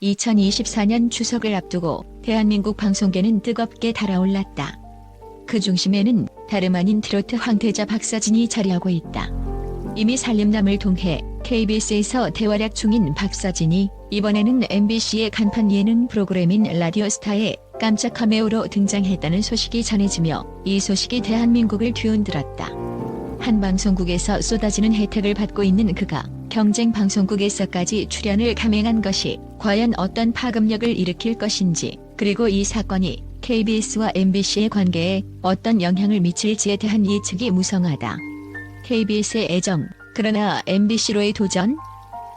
2024년 추석을 앞두고 대한민국 방송계는 뜨겁게 달아올랐다. 그 중심에는 다름 아닌 트로트 황태자 박서진이 자리하고 있다. 이미 살림남을 통해 KBS에서 대활약 중인 박서진이 이번에는 MBC의 간판 예능 프로그램인 라디오스타에 깜짝 카메오로 등장했다는 소식이 전해지며 이 소식이 대한민국을 뒤흔들었다. 한 방송국에서 쏟아지는 혜택을 받고 있는 그가 경쟁 방송국에서까지 출연을 감행한 것이 과연 어떤 파급력을 일으킬 것인지, 그리고 이 사건이 KBS와 MBC의 관계에 어떤 영향을 미칠지에 대한 예측이 무성하다. KBS의 애정, 그러나 MBC로의 도전?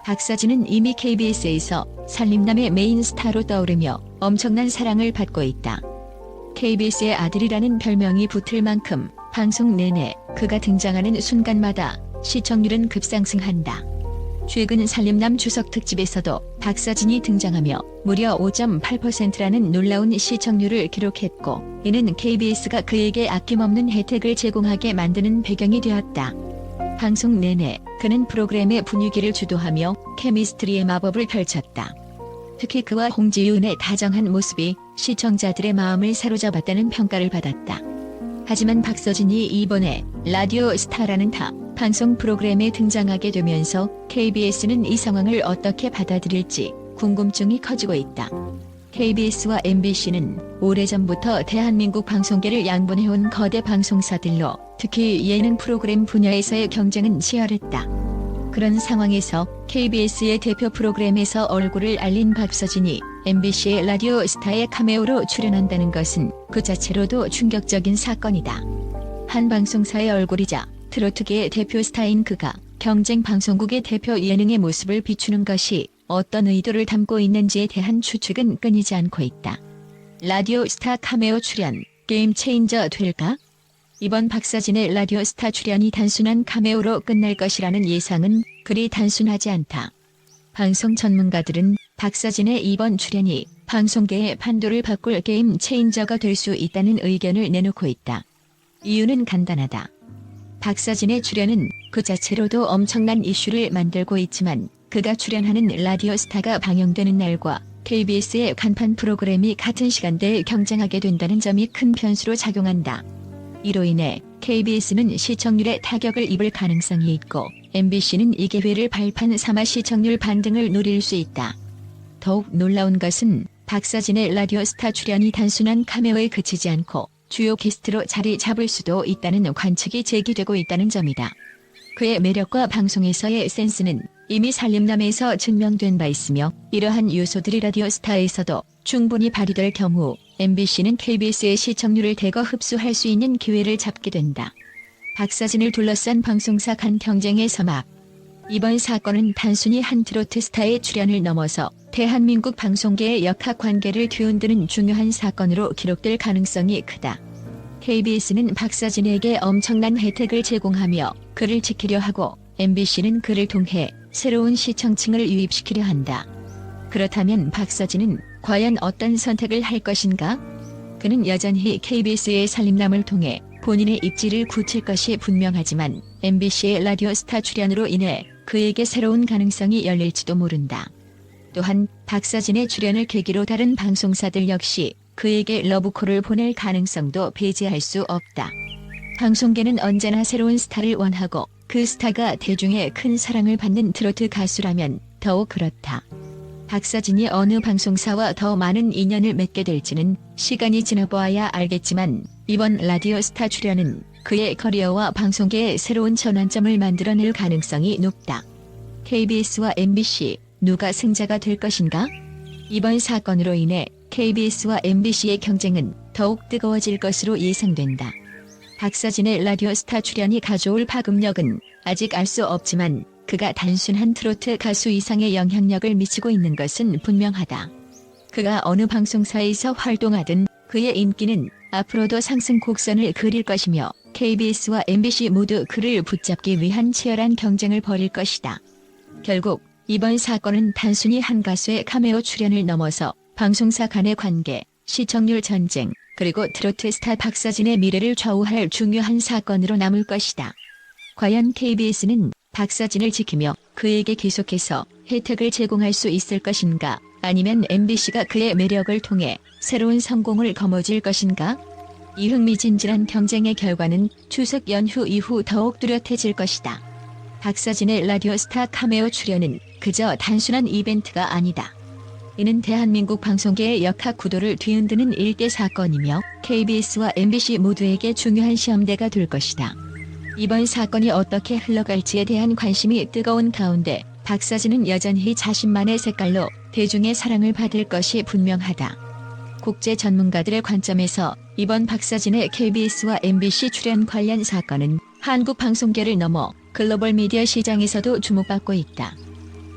박서진은 이미 KBS에서 살림남의 메인 스타로 떠오르며 엄청난 사랑을 받고 있다. KBS의 아들이라는 별명이 붙을 만큼 방송 내내 그가 등장하는 순간마다 시청률은 급상승한다. 최근 살림남 추석 특집에서도 박서진이 등장하며 무려 5.8%라는 놀라운 시청률을 기록했고, 이는 KBS가 그에게 아낌없는 혜택을 제공하게 만드는 배경이 되었다. 방송 내내 그는 프로그램의 분위기를 주도하며 케미스트리의 마법을 펼쳤다. 특히 그와 홍지윤의 다정한 모습이 시청자들의 마음을 사로잡았다는 평가를 받았다. 하지만 박서진이 이번에 라디오스타라는 방송 프로그램에 등장하게 되면서 KBS는 이 상황을 어떻게 받아들일지 궁금증이 커지고 있다. KBS와 MBC는 오래전부터 대한민국 방송계를 양분해온 거대 방송사들로 특히 예능 프로그램 분야에서의 경쟁은 치열했다. 그런 상황에서 KBS의 대표 프로그램에서 얼굴을 알린 박서진이 MBC의 라디오스타에 카메오로 출연한다는 것은 그 자체로도 충격적인 사건이다. 한 방송사의 얼굴이자 트로트계의 대표 스타인 그가 경쟁 방송국의 대표 예능의 모습을 비추는 것이 어떤 의도를 담고 있는지에 대한 추측은 끊이지 않고 있다. 라디오스타 카메오 출연, 게임 체인저 될까? 이번 박서진의 라디오스타 출연이 단순한 카메오로 끝날 것이라는 예상은 그리 단순하지 않다. 방송 전문가들은 박서진의 이번 출연이 방송계의 판도를 바꿀 게임 체인저가 될 수 있다는 의견을 내놓고 있다. 이유는 간단하다. 박서진의 출연은 그 자체로도 엄청난 이슈를 만들고 있지만 그가 출연하는 라디오스타가 방영되는 날과 KBS의 간판 프로그램이 같은 시간대에 경쟁하게 된다는 점이 큰 변수로 작용한다. 이로 인해 KBS는 시청률에 타격을 입을 가능성이 있고 MBC는 이 기회를 발판 삼아 시청률 반등을 노릴 수 있다. 더욱 놀라운 것은 박서진의 라디오스타 출연이 단순한 카메오에 그치지 않고 주요 게스트로 자리 잡을 수도 있다는 관측이 제기되고 있다는 점이다. 그의 매력과 방송에서의 센스는 이미 살림남에서 증명된 바 있으며 이러한 요소들이 라디오스타에서도 충분히 발휘될 경우 MBC는 KBS의 시청률을 대거 흡수할 수 있는 기회를 잡게 된다. 박서진을 둘러싼 방송사 간 경쟁의 서막. 이번 사건은 단순히 한 트로트 스타의 출연을 넘어서 대한민국 방송계의 역학관계를 뒤흔드는 중요한 사건으로 기록될 가능성이 크다. KBS는 박서진에게 엄청난 혜택을 제공하며 그를 지키려 하고 MBC는 그를 통해 새로운 시청층을 유입시키려 한다. 그렇다면 박서진은 과연 어떤 선택을 할 것인가? 그는 여전히 KBS의 살림남을 통해 본인의 입지를 굳힐 것이 분명하지만 MBC의 라디오스타 출연으로 인해 그에게 새로운 가능성이 열릴지도 모른다. 또한 박서진의 출연을 계기로 다른 방송사들 역시 그에게 러브콜을 보낼 가능성도 배제할 수 없다. 방송계는 언제나 새로운 스타를 원하고 그 스타가 대중의 큰 사랑을 받는 트로트 가수라면 더욱 그렇다. 박서진이 어느 방송사와 더 많은 인연을 맺게 될지는 시간이 지나보아야 알겠지만 이번 라디오스타 출연은 그의 커리어와 방송계의 새로운 전환점을 만들어낼 가능성이 높다. KBS와 MBC, 누가 승자가 될 것인가? 이번 사건으로 인해 KBS와 MBC의 경쟁은 더욱 뜨거워질 것으로 예상된다. 박서진의 라디오스타 출연이 가져올 파급력은 아직 알 수 없지만 그가 단순한 트로트 가수 이상의 영향력을 미치고 있는 것은 분명하다. 그가 어느 방송사에서 활동하든 그의 인기는 앞으로도 상승 곡선을 그릴 것이며 KBS와 MBC 모두 그를 붙잡기 위한 치열한 경쟁을 벌일 것이다. 결국 이번 사건은 단순히 한 가수의 카메오 출연을 넘어서 방송사 간의 관계, 시청률 전쟁, 그리고 트로트 스타 박서진의 미래를 좌우할 중요한 사건으로 남을 것이다. 과연 KBS는 박서진을 지키며 그에게 계속해서 혜택을 제공할 수 있을 것인가? 아니면 MBC가 그의 매력을 통해 새로운 성공을 거머쥘 것인가? 이 흥미진진한 경쟁의 결과는 추석 연휴 이후 더욱 뚜렷해질 것이다. 박서진의 라디오스타 카메오 출연은 그저 단순한 이벤트가 아니다. 이는 대한민국 방송계의 역학 구도를 뒤흔드는 일대 사건이며 KBS와 MBC 모두에게 중요한 시험대가 될 것이다. 이번 사건이 어떻게 흘러갈지에 대한 관심이 뜨거운 가운데 박서진은 여전히 자신만의 색깔로 대중의 사랑을 받을 것이 분명하다. 국제 전문가들의 관점에서 이번 박서진의 KBS와 MBC 출연 관련 사건은 한국 방송계를 넘어 글로벌 미디어 시장에서도 주목받고 있다.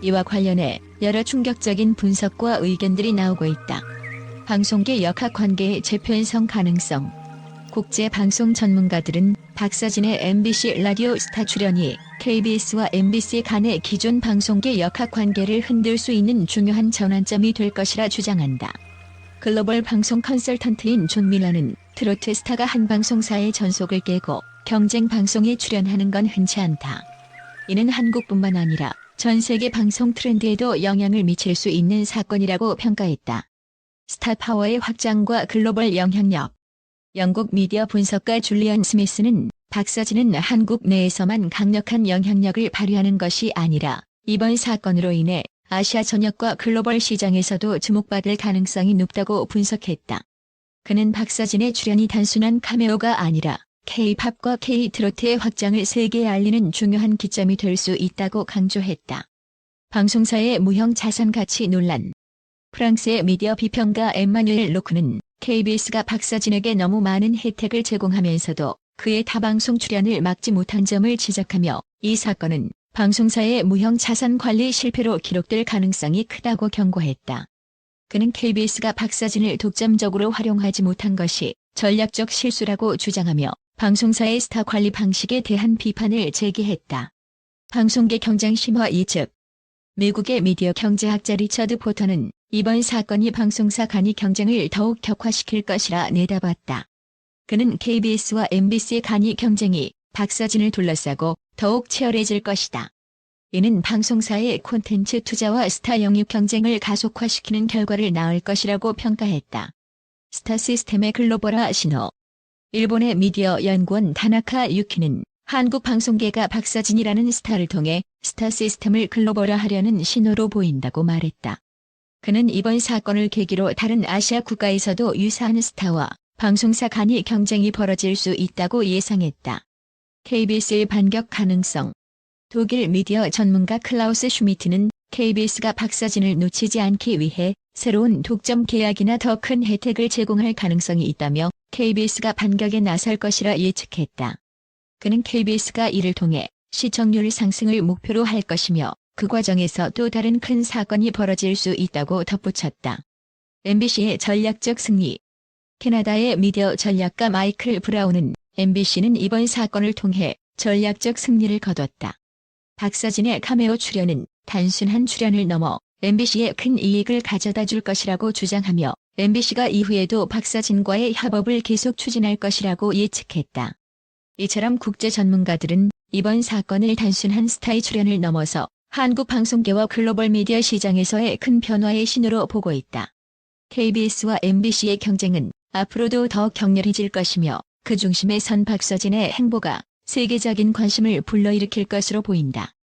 이와 관련해 여러 충격적인 분석과 의견들이 나오고 있다. 방송계 역학관계의 재편성 가능성. 국제 방송 전문가들은 박서진의 MBC 라디오 스타 출연이 KBS와 MBC 간의 기존 방송계 역학관계를 흔들 수 있는 중요한 전환점이 될 것이라 주장한다. 글로벌 방송 컨설턴트인 존 밀러는 트로트 스타가 한 방송사의 전속을 깨고 경쟁 방송에 출연하는 건 흔치 않다. 이는 한국뿐만 아니라 전 세계 방송 트렌드에도 영향을 미칠 수 있는 사건이라고 평가했다. 스타 파워의 확장과 글로벌 영향력. 영국 미디어 분석가 줄리언 스미스는 박서진은 한국 내에서만 강력한 영향력을 발휘하는 것이 아니라 이번 사건으로 인해 아시아 전역과 글로벌 시장에서도 주목받을 가능성이 높다고 분석했다. 그는 박서진의 출연이 단순한 카메오가 아니라 K-팝과 K-트로트의 확장을 세계에 알리는 중요한 기점이 될 수 있다고 강조했다. 방송사의 무형 자산 가치 논란. 프랑스의 미디어 비평가 엠마뉴엘 로크는 KBS가 박서진에게 너무 많은 혜택을 제공하면서도 그의 타방송 출연을 막지 못한 점을 지적하며 이 사건은 방송사의 무형 자산 관리 실패로 기록될 가능성이 크다고 경고했다. 그는 KBS가 박서진을 독점적으로 활용하지 못한 것이 전략적 실수라고 주장하며 방송사의 스타 관리 방식에 대한 비판을 제기했다. 방송계 경쟁 심화 예측. 미국의 미디어 경제학자 리처드 포터는 이번 사건이 방송사 간의 경쟁을 더욱 격화시킬 것이라 내다봤다. 그는 KBS와 MBC 간의 경쟁이 박서진을 둘러싸고 더욱 치열해질 것이다. 이는 방송사의 콘텐츠 투자와 스타 영입 경쟁을 가속화시키는 결과를 낳을 것이라고 평가했다. 스타 시스템의 글로벌화 신호. 일본의 미디어 연구원 다나카 유키는 한국 방송계가 박서진이라는 스타를 통해 스타 시스템을 글로벌화하려는 신호로 보인다고 말했다. 그는 이번 사건을 계기로 다른 아시아 국가에서도 유사한 스타와 방송사 간의 경쟁이 벌어질 수 있다고 예상했다. KBS의 반격 가능성. 독일 미디어 전문가 클라우스 슈미트는 KBS가 박서진을 놓치지 않기 위해 새로운 독점 계약이나 더 큰 혜택을 제공할 가능성이 있다며 KBS가 반격에 나설 것이라 예측했다. 그는 KBS가 이를 통해 시청률 상승을 목표로 할 것이며 그 과정에서 또 다른 큰 사건이 벌어질 수 있다고 덧붙였다. MBC의 전략적 승리. 캐나다의 미디어 전략가 마이클 브라운은 MBC는 이번 사건을 통해 전략적 승리를 거뒀다. 박서진의 카메오 출연은 단순한 출연을 넘어 MBC에 큰 이익을 가져다 줄 것이라고 주장하며 MBC가 이후에도 박서진과의 협업을 계속 추진할 것이라고 예측했다. 이처럼 국제 전문가들은 이번 사건을 단순한 스타의 출연을 넘어서 한국 방송계와 글로벌 미디어 시장에서의 큰 변화의 신호로 보고 있다. KBS와 MBC의 경쟁은 앞으로도 더 격렬해질 것이며 그 중심에 선 박서진의 행보가 세계적인 관심을 불러일으킬 것으로 보인다.